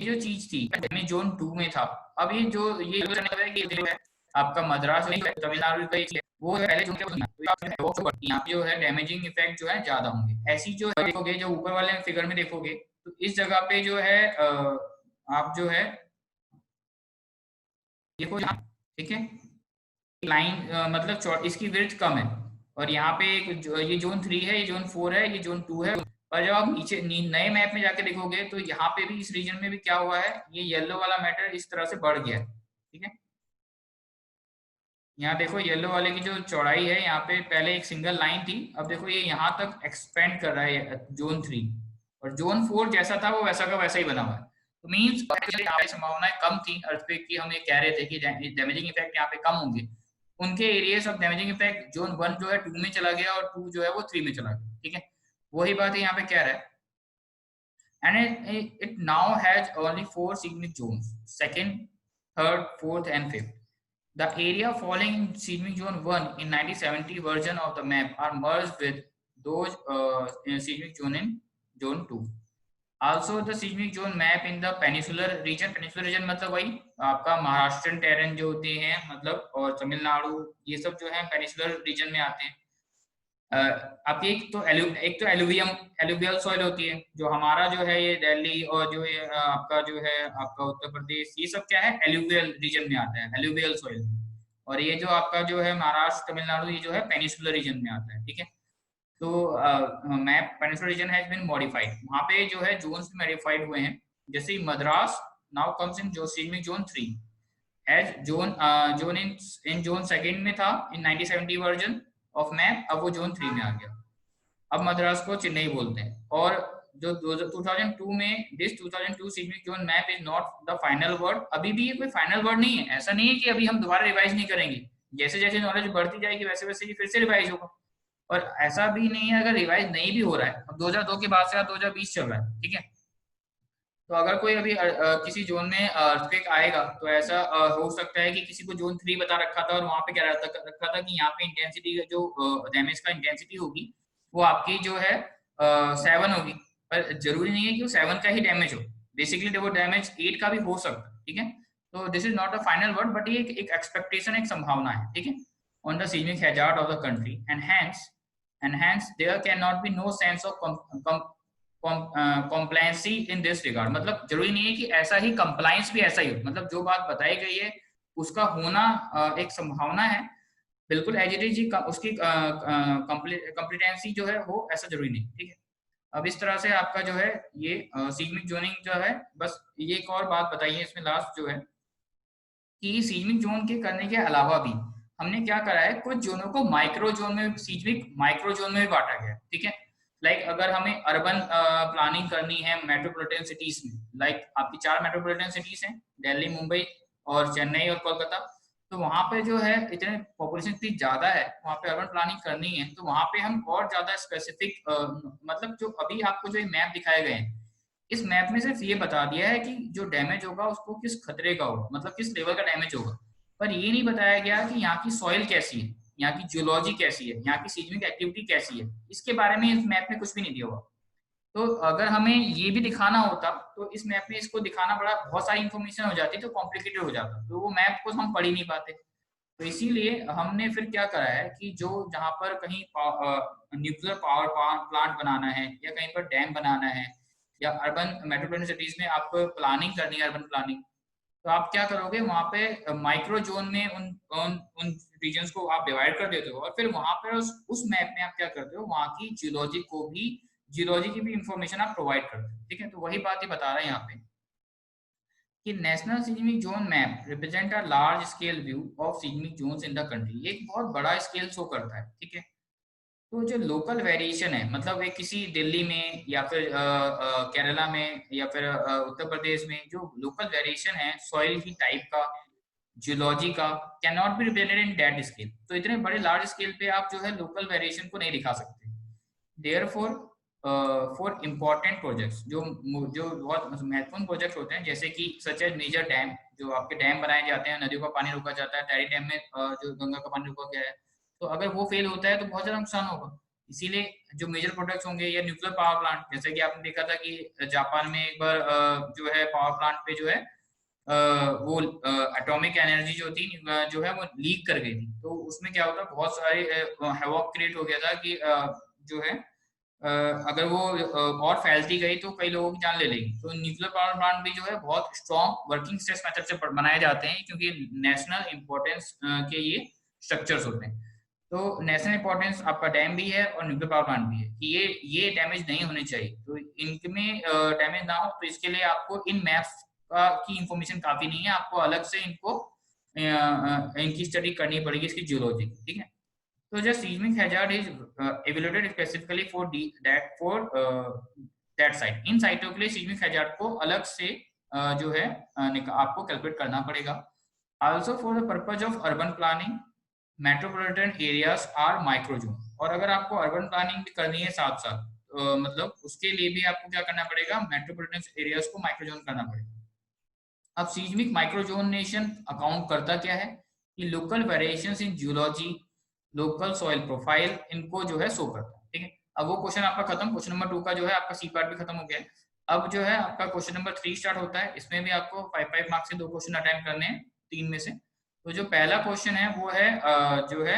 जो चीज थी में जोन 2 में था, अब ये जो है आपका मद्रास तमिलनाडु का वो पहले यहाँ पे जो है डैमेजिंग इफेक्ट जो है ज्यादा होंगे। ऐसी जो देखोगे, जो ऊपर वाले फिगर में देखोगे, तो इस जगह पे जो है आप जो है देखो, ठीक है, लाइन मतलब इसकी विड्थ कम है, और यहाँ पे ये जोन 3 है, ये जोन 4 है, ये जोन 2 है। और जब आप नीचे नए मैप में जाके देखोगे तो यहाँ पे भी इस रीजन में भी क्या हुआ है, ये येलो वाला मैटर इस तरह से बढ़ गया है, ठीक है। यहाँ देखो येलो वाले की जो चौड़ाई है, यहाँ पे पहले एक सिंगल लाइन थी, अब देखो ये यहाँ तक एक्सपेंड कर रहा है जोन 3, और जोन 4 जैसा था वो वैसा का वैसा ही बना हुआ है। तो मीन्स संभावनाएं कम थी अर्थक्वेक की, हम ये कह रहे थे कि डैमेजिंग इफेक्ट यहाँ पे कम होंगे। उनके areas of damaging effect zone 1 जो है 2 में चला गया और 2 जो है वो 3 में चला गया, ठीक है। वही बात है यहाँ पे कह रहा है, and it now has only 4 seismic zones: second, third, fourth, and fifth. The area falling in seismic zone 1 in 1970 version of the map are merged with those in seismic zone in zone 2. Also, the seismic zone map in the peninsular region मतलब वही आपका Maharashtrian terrain जो होते हैं, मतलब और तमिलनाडु, ये सब जो है पेनिसुलर रीजन में आते हैं। आपकी एक तो एलुवियल सॉइल होती है, जो हमारा जो है ये दिल्ली और जो ये आपका जो है आपका उत्तर प्रदेश, ये सब क्या है, एलुवियल रीजन में आता है, एलुवियल सॉइल। और ये जो आपका जो है महाराष्ट्र तमिलनाडु, ये जो है पेनिसुलर रीजन में आता है, ठीक है। तो map peninsular region has been modified, वहां पे जो है जोन्स मॉडिफाइड हुए हैं। जैसे मद्रास नाउ कम्स इन जो seismic zone 3 as zone in zone second में था इन 1970 वर्जन ऑफ मैप, अब वो जोन 3 में आ गया। अब मद्रास को चेन्नई बोलते हैं। और जो 2002 में this 2002 seismic zone map is not the final word, अभी भी ये कोई फाइनल वर्ड नहीं है। ऐसा नहीं है कि अभी हम दोबारा रिवाइज नहीं करेंगे, जैसे जैसे नॉलेज बढ़ती जाएगी वैसे वैसे ये फिर से रिवाइज होगा। और ऐसा भी नहीं है अगर रिवाइज नहीं भी हो रहा है, अब 2002 के बाद से 2020 चल रहा है, ठीक है, तो अगर कोई अभी किसी जोन में अर्थक्वेक आएगा तो ऐसा हो सकता है कि किसी को जोन 3 बता रखा था और वहां पे क्या रखा था कि यहाँ पे इंटेंसिटी जो डैमेज का इंटेंसिटी होगी वो आपकी जो है 7 होगी, पर जरूरी नहीं है कि वो 7 का ही डैमेज हो, बेसिकली वो डैमेज 8 का भी हो सकता है, ठीक है। तो this is not a final word, but ये एक एक्सपेक्टेशन, एक संभावना है, ठीक है, on the seismic hazard of the country, and hence there can not be no sense of compliancy in this regard. मतलब जरूरी नहीं है कि ऐसा ही कंप्लायंस भी ऐसा ही हो, मतलब जो बात बताई गई है उसका होना एक संभावना है, बिल्कुल एज इट इज उसकी कॉम्पिटेंसी जो है वो ऐसा जरूरी नहीं, ठीक है। अब इस तरह से आपका जो है ये सीजमिक जोनिंग जो है, बस ये एक और बात बताइए इसमें लास्ट जो है कि सीजमिक जोन के करने के अलावा भी हमने क्या करा है, कुछ जोनों को माइक्रो जोन में, सीजमिक माइक्रो जोन में भी बांटा गया है, ठीक है। लाइक अगर हमें अर्बन प्लानिंग करनी है मेट्रोपॉलिटन सिटीज में, लाइक आपकी 4 मेट्रोपॉलिटन सिटीज हैं, दिल्ली, मुंबई और चेन्नई और कोलकाता, तो वहां पे जो है इतने पॉपुलेशन इतनी ज्यादा है, वहां पे अर्बन प्लानिंग करनी है, तो वहां पे हम और ज्यादा स्पेसिफिक मतलब जो अभी आपको जो मैप दिखाए गए हैं, इस मैप में सिर्फ ये बता दिया है कि जो डैमेज होगा उसको किस खतरे का होगा, मतलब किस लेवल का डैमेज होगा, पर ये नहीं बताया गया कि यहाँ की सॉइल कैसी है, यहाँ की जियोलॉजी कैसी है, यहाँ की सीजमिक एक्टिविटी कैसी है, इसके बारे में इस मैप में कुछ भी नहीं दिया हुआ। तो अगर हमें ये भी दिखाना होता तो इस मैप में इसको दिखाना बड़ा, बहुत सारी इन्फॉर्मेशन हो जाती, तो कॉम्प्लिकेटेड हो जाता, तो वो मैप को हम पढ़ ही नहीं पाते। तो इसीलिए हमने फिर क्या करा है कि जो जहाँ पर कहीं न्यूक्लियर पावर प्लांट बनाना है या कहीं पर डैम बनाना है या अर्बन मेट्रोपॉलिटन सिटीज में आपको प्लानिंग करनी है, अर्बन प्लानिंग, तो आप क्या करोगे वहां पे माइक्रो जोन में उन रीजन्स को आप डिवाइड कर देते हो, और फिर वहां पर उस मैप में आप क्या करते हो, वहां की जियोलॉजी की भी इंफॉर्मेशन आप प्रोवाइड करते हो, ठीक है। तो वही बात ही बता रहे हैं यहाँ पे कि national seismic zone map represent a large scale view of seismic zones in the country, ये एक बहुत बड़ा स्केल शो करता है, ठीक है। तो जो लोकल वेरिएशन है, मतलब एक किसी दिल्ली में या फिर केरला में या फिर उत्तर प्रदेश में जो लोकल वेरिएशन है सॉइल की टाइप का, जियोलॉजी का, can not be represented in that scale. तो इतने बड़े लार्ज स्केल पे आप जो है लोकल वेरिएशन को नहीं दिखा सकते। देयरफॉर फॉर इम्पोर्टेंट प्रोजेक्ट्स, जो बहुत महत्वपूर्ण प्रोजेक्ट होते हैं, जैसे कि सच एज मेजर डैम, जो आपके डैम बनाए जाते हैं, नदियों का पानी रोका जाता है, टैरी डैम में जो गंगा का पानी रोका गया है, तो अगर वो फेल होता है तो बहुत ज्यादा नुकसान होगा। इसीलिए जो मेजर प्रोजेक्ट्स होंगे या न्यूक्लियर पावर प्लांट, जैसे कि आपने देखा था कि जापान में एक बार जो है पावर प्लांट पे जो है वो एटॉमिक एनर्जी जो थी जो है वो लीक कर गई थी, तो उसमें क्या होता, बहुत सारे हैवॉक क्रिएट हो गया था कि जो है अगर वो और फैलती गई तो कई लोगों की जान ले लेगी। तो न्यूक्लियर पावर प्लांट भी जो है बहुत स्ट्रॉन्ग वर्किंग स्ट्रेस मेथड से बनाए जाते हैं, क्योंकि नेशनल इंपॉर्टेंस के ये स्ट्रक्चर्स होते हैं। तो नेशनल इंपॉर्टेंस आपका डैम भी है और न्यूक्लियर पावर प्लांट भी है कि ये डैमेज नहीं होने चाहिए, तो इनमें डैमेज ना हो, तो इसके लिए आपको इन मैप्स का की इंफॉर्मेशन काफी नहीं है, आपको अलग से इनको इनकी स्टडी करनी पड़ेगी, इसकी जियोलॉजी, ठीक है। So the seismic hazard is evaluated specifically for that site. इन साइटों के लिए seismic hazard को अलग से जो है आपको कैलकुलेट करना पड़ेगा। Also for the purpose of urban planning, metropolitan areas are micro zone. और अगर आपको urban planning भी करनी है साथ साथ, मतलब उसके लिए भी आपको क्या करना पड़ेगा, metropolitan areas को micro zone करना पड़ेगा। अब सीज्मिक माइक्रोजोनेशन अकाउंट करता क्या है कि local variations in geology, local soil profile, इनको जो है शो करता है, ठीक है। अब वो क्वेश्चन आपका खत्म, क्वेश्चन नंबर 2 का जो है आपका सी पार्ट भी खत्म हो गया है। अब जो है आपका क्वेश्चन नंबर 3 स्टार्ट होता है, इसमें भी आपको 5 मार्क्स से 2 क्वेश्चन अटेम्प्ट करने हैं 3 में से। तो जो पहला क्वेश्चन है वो है जो है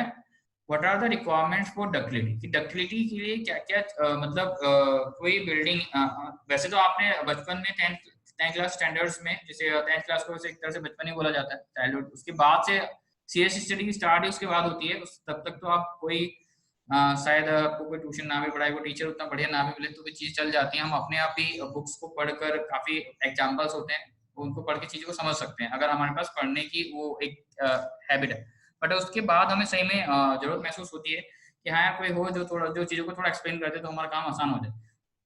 what are the requirements for ductility, कि डक्टिलिटी के लिए क्या क्या मतलब कोई बिल्डिंग, वैसे तो आपने बचपन में 10th क्लास स्टैंडर्ड्स में, जैसे 10th क्लास को एक तरह से बचपन ही बोला जाता है, चाइल्डहुड, उसके बाद से सीरियस स्टडी की स्टार्ट ही उसके बाद होती है, तब तक तो आप कोई शायद आपको कोई ट्यूशन ना भी पढ़ाए, कोई टीचर उतना बढ़िया ना भी मिले तो भी चीज चल जाती है, हम अपने आप ही बुक्स को पढ़कर, काफी एग्जाम्पल्स होते हैं उनको पढ़ के चीजों को समझ सकते हैं, अगर हमारे पास पढ़ने की वो एक हैबिट है। बट उसके बाद हमें सही में जरूरत महसूस होती है कि हाँ कोई हो जो थोड़ा जो चीजों को थोड़ा एक्सप्लेन कर दे तो हमारा काम आसान हो जाए।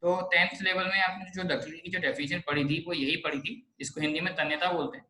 तो 10th लेवल में आपने जो डक्टिलिटी की जो डेफिनेशन पढ़ी थी वो यही पढ़ी थी, इसको हिंदी में तन्यता बोलते हैं।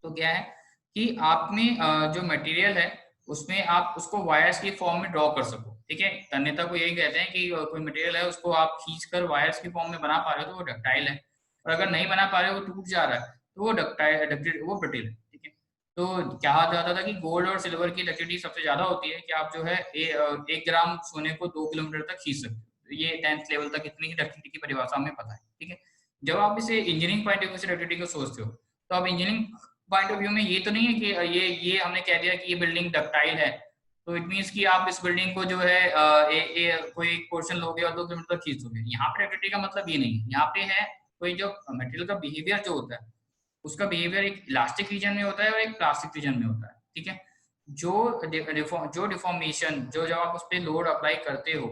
तो क्या है कि आप में जो मटेरियल है उसमें आप उसको वायर्स की फॉर्म में ड्रॉ कर सको, ठीक है। तन्यता को यही कहते हैं कि कोई मटेरियल है उसको आप खींचकर वायर्स की फॉर्म में बना पा रहे हो तो वो डक्टाइल है, और अगर नहीं बना पा रहे हो, वो टूट जा रहा है, तो वो डक्टाइल वो ब्रिटिल है, ठीक है। तो कहा जाता था कि गोल्ड और सिल्वर की डक्टिलिटी सबसे ज्यादा होती है कि आप जो है 1 ग्राम सोने को 2 किलोमीटर तक खींच सकते हो। ये 10th लेवल तक इतनी ही डक्टिलिटी की परिभाषा हमें पता है, ठीक है। जब आप इसे इंजीनियरिंग पॉइंट ऑफ व्यू से डक्टिलिटी को सोचते हो, तो आप इंजीनियरिंग पॉइंट ऑफ व्यू में ये तो नहीं है कि ये हमने कह दिया कि ये बिल्डिंग डक्टाइल है, तो इट मीन्स कि आप इस बिल्डिंग को जो है कोई एक पोर्शन लोगे और 2 किलोमीटर तक खींच दोगे। यहाँ पे डक्टिलिटी का मतलब ये नहीं है। यहाँ पे है कोई जो मटेरियल का बिहेवियर जो होता है, उसका बिहेवियर एक इलास्टिक रीजन में होता है और एक प्लास्टिक रीजन में होता है, ठीक है। जो डिफॉर्मेशन जो जब आप उस पर लोड अप्लाई करते हो,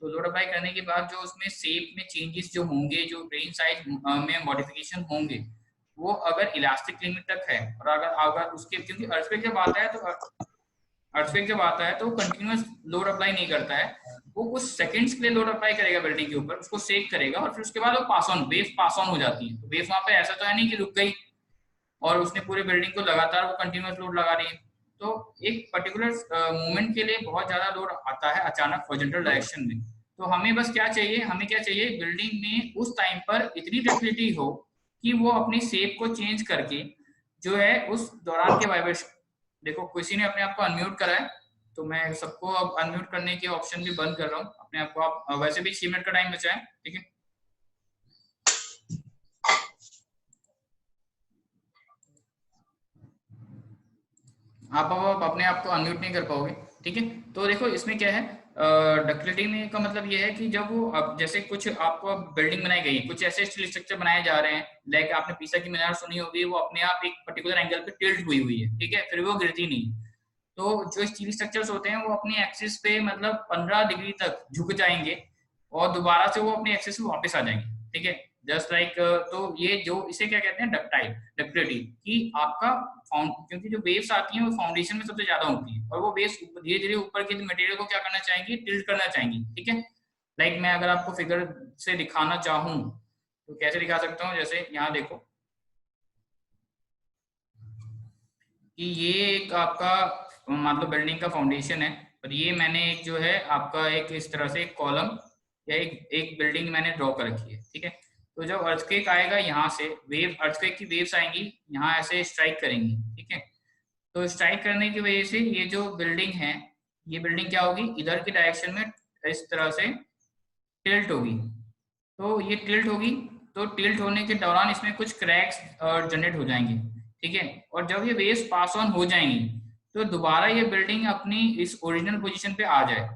तो लोड अप्लाई करने के बाद जो उसमें शेप में चेंजेस जो होंगे, जो ग्रेन साइज में मॉडिफिकेशन होंगे, वो अगर इलास्टिक लिमिट तक है, और अगर अगर उसके, क्योंकि अर्थक्वेक जब आता है तो अर्थक्वेक जब आता है तो कंटिन्यूअस लोड अप्लाई नहीं करता है, वो कुछ सेकंड्स के लिए लोड अप्लाई करेगा बिल्डिंग के ऊपर, उसको शेक करेगा, और फिर उसके बाद वो वेव पास ऑन हो जाती है। तो वेव वहां पे ऐसा तो है नहीं कि रुक गई और उसने पूरी बिल्डिंग को लगातार वो कंटिन्यूअस लोड लगा रही है। तो एक पर्टिकुलर मोमेंट के लिए बहुत ज्यादा लोड आता है अचानक हॉरिजॉन्टल डायरेक्शन में। तो हमें बस क्या चाहिए, हमें क्या चाहिए, बिल्डिंग में उस टाइम पर इतनी डक्टिलिटी हो कि वो अपनी शेप को चेंज करके जो है उस दौरान के वाइब्रेशन। देखो किसी ने अपने आप को अनम्यूट करा है, तो मैं सबको अब अनम्यूट करने के ऑप्शन भी बंद कर रहा हूँ अपने आप को। आप वैसे भी 6 मिनट का टाइम बचा है, ठीक है। आप अब अपने आप को अनम्यूट नहीं कर पाओगे, ठीक है। तो देखो इसमें क्या है, डक्टिलिटी में का मतलब ये है कि जब वो अब जैसे कुछ आपको बिल्डिंग बनाई गई है, कुछ ऐसे स्टील स्ट्रक्चर बनाए जा रहे हैं, लाइक आपने पीसा की मीनार सुनी होगी, वो अपने आप एक पर्टिकुलर एंगल पे टिल्ट हुई हुई है, ठीक है, फिर वो गिरती नहीं। तो जो स्टील स्ट्रक्चर्स होते हैं वो अपनी एक्सिस पे मतलब 15 डिग्री तक झुक जाएंगे और दोबारा से वो अपनी एक्सिस पे वापस आ जाएंगे, ठीक है। जस्ट लाइक तो ये जो इसे क्या कहते हैं, डक्टिलिटी, कि आपका क्योंकि जो वेव्स आती हैं वो फाउंडेशन में सबसे ज्यादा होती है, और वो वेव्स धीरे धीरे ऊपर के मटेरियल को क्या करना चाहेंगी, टिल्ट करना चाहेंगी, ठीक है। लाइक मैं अगर आपको फिगर से दिखाना चाहूँ तो कैसे दिखा सकता हूँ, जैसे यहाँ देखो कि ये एक आपका मतलब बिल्डिंग का फाउंडेशन है, और ये मैंने एक जो है आपका एक इस तरह से एक कॉलम या एक बिल्डिंग मैंने ड्रॉ कर रखी है, ठीक है। तो जब अर्थक्वेक आएगा, यहाँ से अर्थक्वेक की वेव्स आएंगी, यहाँ ऐसे स्ट्राइक करेंगी, ठीक है। तो स्ट्राइक करने की वजह से ये जो बिल्डिंग है, ये बिल्डिंग क्या होगी, इधर की डायरेक्शन में इस तरह से टिल्ट होगी। तो ये टिल्ट होगी, तो टिल्ट होने के दौरान इसमें कुछ क्रैक्स जनरेट हो जाएंगे, ठीक है। और जब ये वेव्स पास ऑन हो जाएंगी, तो दोबारा ये बिल्डिंग अपनी इस ओरिजिनल पोजीशन पे आ जाए।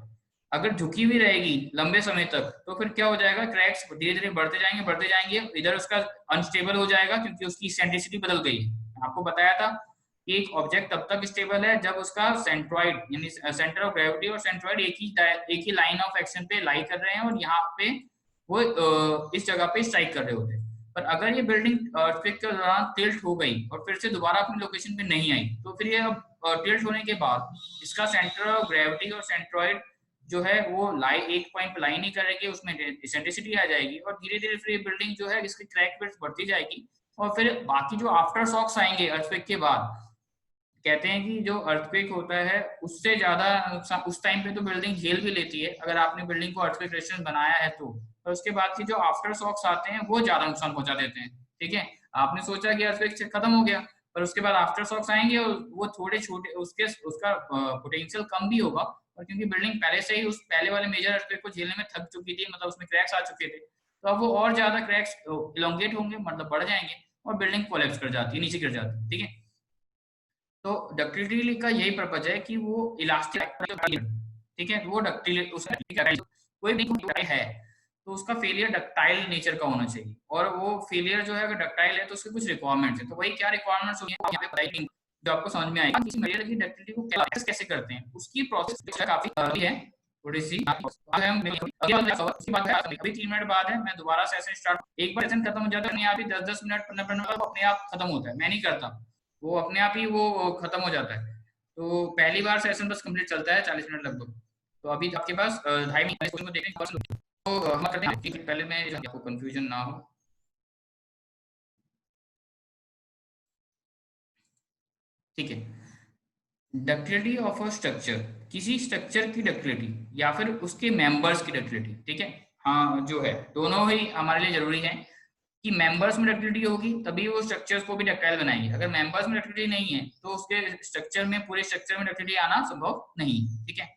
अगर झुकी हुई रहेगी लंबे समय तक, तो फिर क्या हो जाएगा, क्रैक्स धीरे धीरे बढ़ते जाएंगे, इधर उसका अनस्टेबल हो जाएगा क्योंकि उसकी सेंट्रिसिटी बदल गई है। आपको बताया था कि एक ऑब्जेक्ट तब तक स्टेबल है जब उसका सेंट्रॉइड यानी सेंटर ऑफ ग्रेविटी और सेंट्रॉइड एक ही लाइन ऑफ एक्शन पे लाई कर रहे हैं, और यहाँ पे वो इस जगह पे स्ट्राइक कर रहे होते हैं। पर अगर ये बिल्डिंग अर्थक्वेक के दौरान टिल्ट हो गई और फिर से दोबारा अपनी लोकेशन पे नहीं आई, तो फिर ये टिल्ट होने के बाद इसका सेंटर ऑफ ग्रेविटी और सेंट्रॉइड जो है वो एक पॉइंट पे लाई नहीं करेगी, उसमें इसेंट्रिसिटी आ जाएगी, और धीरे धीरे फिर ये बिल्डिंग जो है इसकी क्रैक विड्थ बढ़ती जाएगी। और फिर बाकी जो आफ्टर शॉक्स आएंगे अर्थक्वेक के बाद, कहते हैं कि जो अर्थक्वेक होता है उससे ज्यादा नुकसान उस टाइम पे तो बिल्डिंग झेल भी लेती है अगर आपने बिल्डिंग को अर्थक्वेक रेजिस्टेंट बनाया है तो, और उसके बाद की जो आफ्टर शॉक्स आते हैं वो ज्यादा नुकसान पहुंचा देते हैं, ठीक है। आपने सोचा कि अर्थक्वेक खत्म हो गया, पर उसके बाद आफ्टर शॉक्स आएंगे और वो थोड़े छोटे उसका पोटेंशियल कम भी होगा, और क्योंकि बिल्डिंग पहले से ही उस पहले वाले मेजर अर्थक्वेक को झेलने में थक चुकी थी, मतलब उसमें क्रैक्स आ चुके थे, तो अब वो और ज्यादा क्रैक्स इलोंगेट होंगे, मतलब बढ़ जाएंगे, और बिल्डिंग कोलैप्स कर जाती है, नीचे गिर जाती है, ठीक है। तो डक्टिलिटी का यही पर्पज है कि वो इलास्टिक, ठीक है, वो डक्टिल उसका कोई भी है तो उसका फेलियर डक्टाइल नेचर का होना चाहिए, और वो फेलियर जो है अगर डक्टाइल है तो उसके कुछ रिक्वायरमेंट्स है, तो वही क्या रिक्वायरमेंट्स होंगी यहाँ पे बताई, जो आपको समझ में आएगी किसी मटेरियल की डक्टिलिटी को कैसे करते हैं, उसकी प्रोसेस काफी है थोड़ी सी। अभी 3 मिनट बाद है, मैं दोबारा सेशन स्टार्ट, एक बार सेशन खत्म हो जाता है आप ही 10-10 मिनट 15 मिनट अपने आप खत्म होता है, मैं नहीं करता, वो अपने आप ही वो खत्म हो जाता है। तो पहली बार सेशन बस कंप्लीट चलता है 40 मिनट लगभग। तो अभी आपके पास 2.5 मिनट को देखने तो हम करते हैं, पहले मैं आपको कंफ्यूजन ना हो। ठीक है। डक्टिलिटी ऑफ अ स्ट्रक्चर, किसी स्ट्रक्चर की डक्टिलिटी या फिर उसके मेंबर्स की डक्टिलिटी, ठीक है। हाँ जो है दोनों ही हमारे लिए जरूरी है कि मेंबर्स में डक्टिलिटी होगी तभी वो स्ट्रक्चर्स को भी डक्टाइल बनाएगी। अगर मेंबर्स में डक्टिलिटी नहीं है तो उसके स्ट्रक्चर में, पूरे स्ट्रक्चर में डक्टिलिटी आना संभव नहीं है, ठीक है।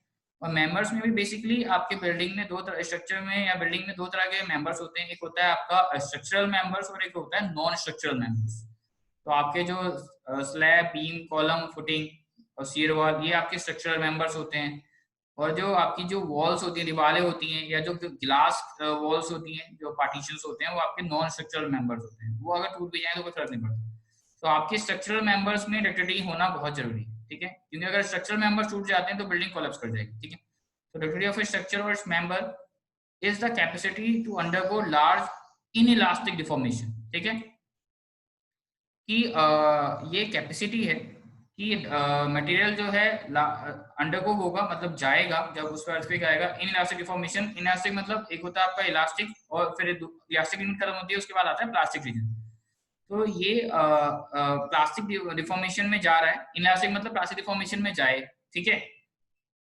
और मेंबर्स में भी बेसिकली आपके बिल्डिंग में दो तरह, स्ट्रक्चर में या बिल्डिंग में दो तरह के मेंबर्स होते हैं। एक होता है आपका स्ट्रक्चरल मेंबर्स और एक होता है नॉन स्ट्रक्चरल मेंबर्स। तो आपके जो स्लैब, बीम, कॉलम, फुटिंग और शियर वॉल, ये आपके स्ट्रक्चरल मेंबर्स होते हैं। और जो आपकी जो वॉल्स होती हैं, दीवारें होती हैं, या जो ग्लास वॉल्स होती हैं, जो पार्टीशंस होते हैं, वो आपके नॉन स्ट्रक्चरल मेंबर्स होते हैं। वो अगर टूट भी जाए तो कोई फर्क नहीं पड़ता। तो आपके स्ट्रक्चरल मेंबर्स में डक्टिलिटी होना बहुत जरूरी है, ठीक है। क्योंकि अगर स्ट्रक्चरल मेंबर्स टूट जाते हैं तो बिल्डिंग कोलैप्स कर जाएगी, ठीक है। तो डक्टिलिटी ऑफ ए स्ट्रक्चर और its member is the capacity to undergo large inelastic deformation, ठीक है। कि ये कैपेसिटी है कि मटेरियल जो है अंडरगो होगा, मतलब जाएगा जब उस पर अर्थक्वेक आएगा, इन इलास्टिक डिफॉर्मेशन। इलास्टिक मतलब एक होता है आपका इलास्टिक और फिर इलास्टिक रीजन खत्म होती है, उसके बाद आता है प्लास्टिक रीजन। तो ये प्लास्टिक डिफॉर्मेशन में जा रहा है, इलास्टिक मतलब प्लास्टिक डिफॉर्मेशन में जाए, ठीक है।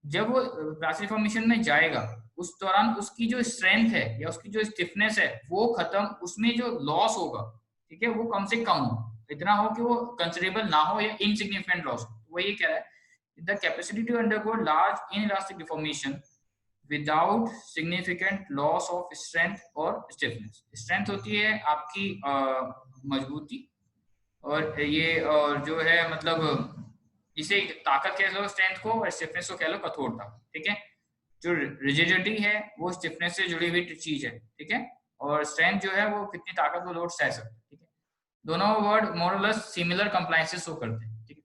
जब वो प्लास्टिक डिफॉर्मेशन में जाएगा उस दौरान उसकी जो स्ट्रेंथ है या उसकी जो स्टिफनेस है वो खत्म, उसमें जो लॉस होगा, ठीक है, वो कम से कम हो, इतना हो कि वो कंसिडरेबल ना हो या इनसिग्निफिकेंट लॉस हो। वो ये कह रहा है the capacity to undergo large inelastic deformation without significant loss of strength और स्टिफनेस। स्ट्रेंथ होती है आपकी मजबूती, और ये और जो है मतलब इसे ताकत कह लो स्ट्रेंथ को, और स्टिफनेस को कह लो कठोरता, ठीक है। जो रिजिडिटी है वो स्टिफनेस से जुड़ी हुई चीज है, ठीक है। और स्ट्रेंथ जो है वो कितनी ताकत वो लोड सह सकता है, ठीक है। दोनों वर्ड मोरलेस सिमिलर कंप्लायंसेस शो करते हैं, ठीक है।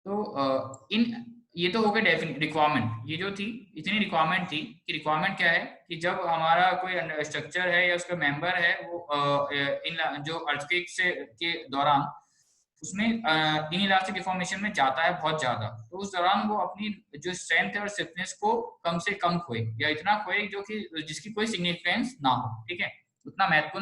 तो इन ये तो हो गए रिक्वायरमेंट, ये जो थी इतनी रिक्वायरमेंट थी कि रिक्वायरमेंट क्या है कि जब हमारा कोई स्ट्रक्चर है या उसका मेंबर है वो इन जो अर्थक्वेक से के दौरान उसमें इन इलास्टिक डिफॉर्मेशन में जाता है बहुत ज्यादा, तो उस दौरान वो अपनी जो स्ट्रेंथ है और स्टिफनेस को कम से कम खोए या इतना खोए जो कि जिसकी कोई सिग्निफिकेंस ना हो, ठीक है, उतना महत्वपूर्ण